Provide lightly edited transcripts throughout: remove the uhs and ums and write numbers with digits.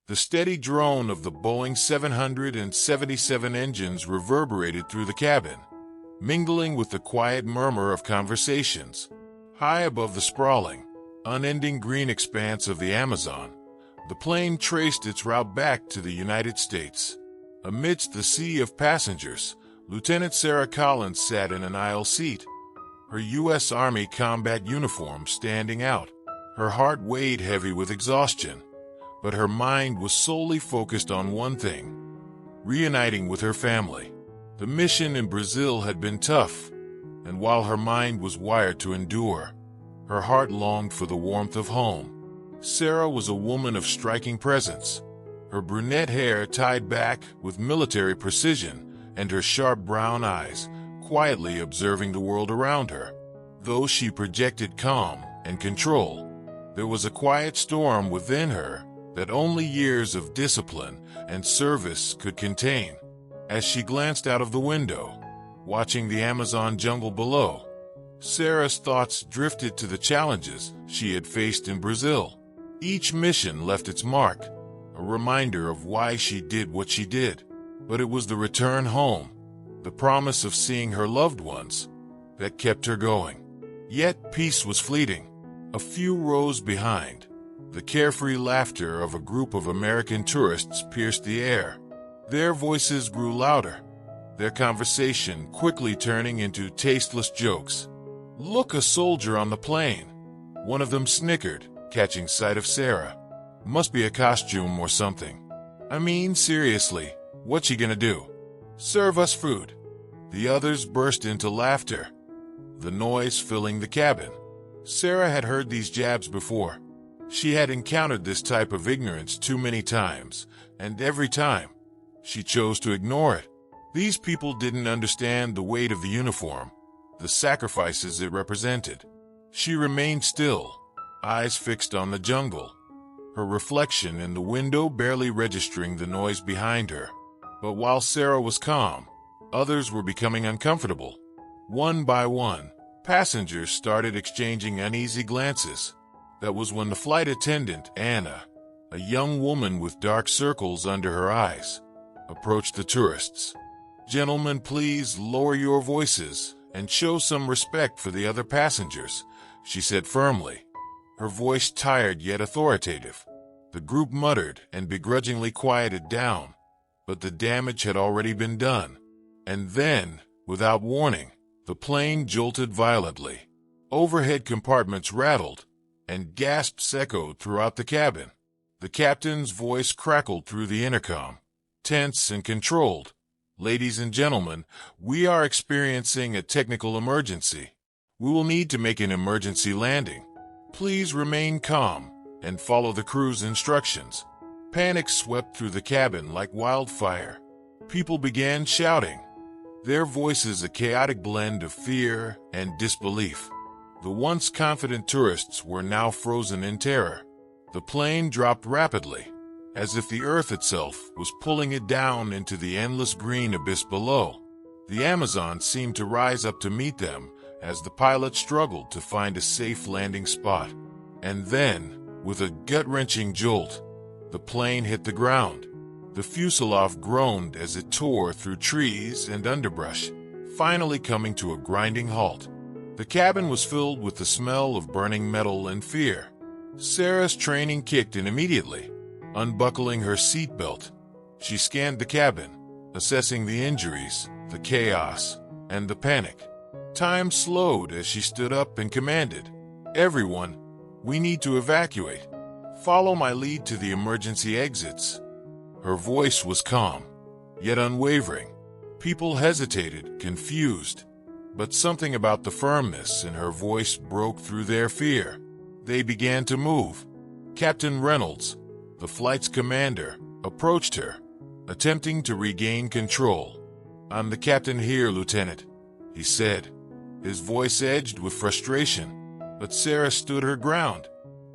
The steady drone of the Boeing 777 engines reverberated through the cabin, mingling with the quiet murmur of conversations. High above the sprawling, unending green expanse of the Amazon, the plane traced its route back to the United States. Amidst the sea of passengers, Lieutenant Sarah Collins sat in an aisle seat, her U.S. Army combat uniform standing out. Her heart weighed heavy with exhaustion, but her mind was solely focused on one thing: reuniting with her family. The mission in Brazil had been tough, and while her mind was wired to endure, her heart longed for the warmth of home. Sarah was a woman of striking presence, her brunette hair tied back with military precision and her sharp brown eyes quietly observing the world around her. Though she projected calm and control, there was a quiet storm within her that only years of discipline and service could contain. As she glanced out of the window, watching the Amazon jungle below, Sarah's thoughts drifted to the challenges she had faced in Brazil. Each mission left its mark, a reminder of why she did what she did. But it was the return home, the promise of seeing her loved ones, that kept her going. Yet peace was fleeting. A few rows behind, the carefree laughter of a group of American tourists pierced the air. Their voices grew louder, their conversation quickly turning into tasteless jokes. "Look, a soldier on the plane," one of them snickered, catching sight of Sarah. "Must be a costume or something. I mean, seriously, what's she gonna do? Serve us food?" The others burst into laughter, the noise filling the cabin. Sarah had heard these jabs before. She had encountered this type of ignorance too many times, and every time, she chose to ignore it. These people didn't understand the weight of the uniform, the sacrifices it represented. She remained still, eyes fixed on the jungle, her reflection in the window barely registering the noise behind her. But while Sarah was calm, others were becoming uncomfortable. One by one, passengers started exchanging uneasy glances. That was when the flight attendant, Anna, a young woman with dark circles under her eyes, approached the tourists. "Gentlemen, please lower your voices and show some respect for the other passengers," she said firmly, her voice tired yet authoritative. The group muttered and begrudgingly quieted down, but the damage had already been done. And then, without warning, the plane jolted violently. Overhead compartments rattled, and gasps echoed throughout the cabin. The captain's voice crackled through the intercom, tense and controlled. "Ladies and gentlemen, we are experiencing a technical emergency. We will need to make an emergency landing. Please remain calm and follow the crew's instructions." Panic swept through the cabin like wildfire. People began shouting, their voices a chaotic blend of fear and disbelief. The once confident tourists were now frozen in terror. The plane dropped rapidly, as if the earth itself was pulling it down into the endless green abyss below. The Amazon seemed to rise up to meet them as the pilot struggled to find a safe landing spot. And then, with a gut-wrenching jolt, the plane hit the ground. The fuselage groaned as it tore through trees and underbrush, finally coming to a grinding halt. The cabin was filled with the smell of burning metal and fear. Sarah's training kicked in immediately. Unbuckling her seatbelt, she scanned the cabin, assessing the injuries, the chaos, and the panic. Time slowed as she stood up and commanded, "Everyone, we need to evacuate. Follow my lead to the emergency exits." Her voice was calm, yet unwavering. People hesitated, confused, but something about the firmness in her voice broke through their fear. They began to move. Captain Reynolds, the flight's commander, approached her, attempting to regain control. "I'm the captain here, Lieutenant," he said, his voice edged with frustration. But Sarah stood her ground.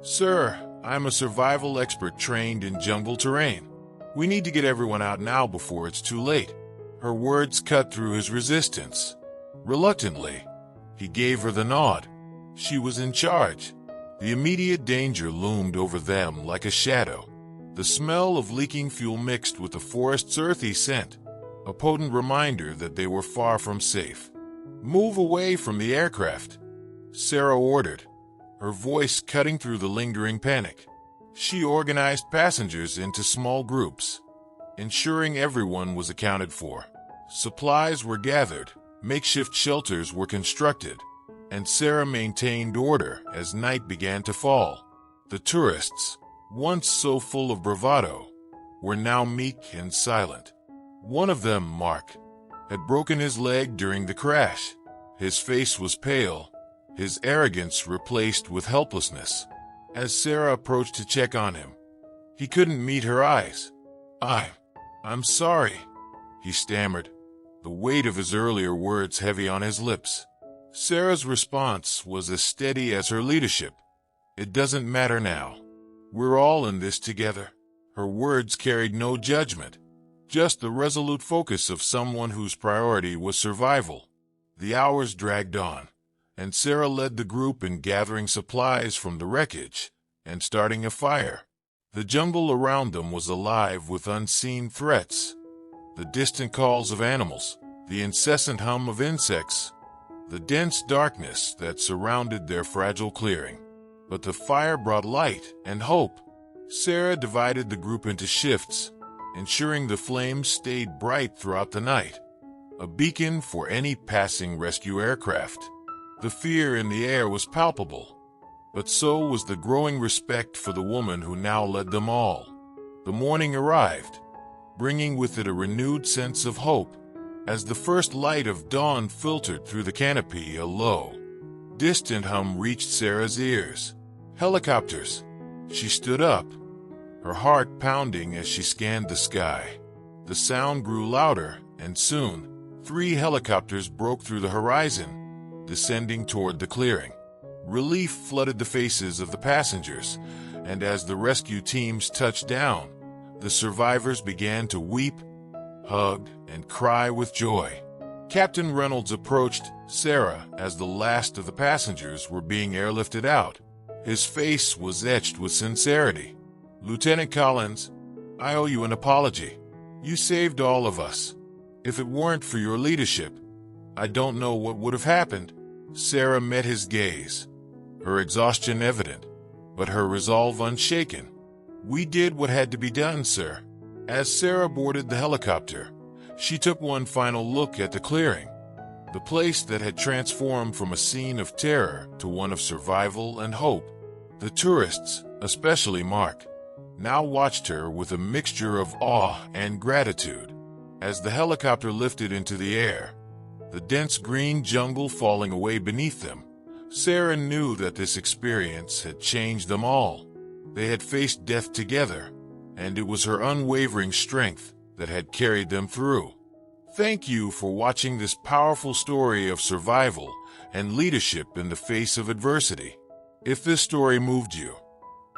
"Sir, I'm a survival expert trained in jungle terrain. We need to get everyone out now before it's too late." Her words cut through his resistance. Reluctantly, he gave her the nod. She was in charge. The immediate danger loomed over them like a shadow. The smell of leaking fuel mixed with the forest's earthy scent, a potent reminder that they were far from safe. "Move away from the aircraft," Sarah ordered, her voice cutting through the lingering panic. She organized passengers into small groups, ensuring everyone was accounted for. Supplies were gathered, makeshift shelters were constructed, and Sarah maintained order as night began to fall. The tourists, once so full of bravado, were now meek and silent. One of them, Mark, had broken his leg during the crash. His face was pale, his arrogance replaced with helplessness. As Sarah approached to check on him, he couldn't meet her eyes. I'm sorry," he stammered, the weight of his earlier words heavy on his lips. Sarah's response was as steady as her leadership. "It doesn't matter now. We're all in this together." Her words carried no judgment, just the resolute focus of someone whose priority was survival. The hours dragged on, and Sarah led the group in gathering supplies from the wreckage and starting a fire. The jungle around them was alive with unseen threats, the distant calls of animals, the incessant hum of insects, the dense darkness that surrounded their fragile clearing. But the fire brought light and hope. Sarah divided the group into shifts, ensuring the flames stayed bright throughout the night, a beacon for any passing rescue aircraft. The fear in the air was palpable, but so was the growing respect for the woman who now led them all. The morning arrived, bringing with it a renewed sense of hope. As the first light of dawn filtered through the canopy, a low, distant hum reached Sarah's ears. "Helicopters!" She stood up, her heart pounding as she scanned the sky. The sound grew louder, and soon, 3 helicopters broke through the horizon, descending toward the clearing. Relief flooded the faces of the passengers, and as the rescue teams touched down, the survivors began to weep, hug, and cry with joy. Captain Reynolds approached Sarah as the last of the passengers were being airlifted out. His face was etched with sincerity. "Lieutenant Collins, I owe you an apology. You saved all of us. If it weren't for your leadership, I don't know what would have happened." Sarah met his gaze, her exhaustion evident, but her resolve unshaken. "We did what had to be done, sir." As Sarah boarded the helicopter, she took one final look at the clearing, the place that had transformed from a scene of terror to one of survival and hope. The tourists, especially Mark, now watched her with a mixture of awe and gratitude. As the helicopter lifted into the air, the dense green jungle falling away beneath them, Sarah knew that this experience had changed them all. They had faced death together, and it was her unwavering strength that had carried them through. Thank you for watching this powerful story of survival and leadership in the face of adversity. If this story moved you,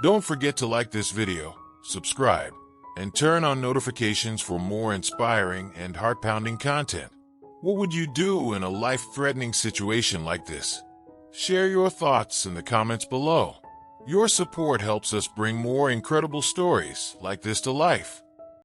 don't forget to like this video, subscribe, and turn on notifications for more inspiring and heart-pounding content. What would you do in a life-threatening situation like this? Share your thoughts in the comments below. Your support helps us bring more incredible stories like this to life.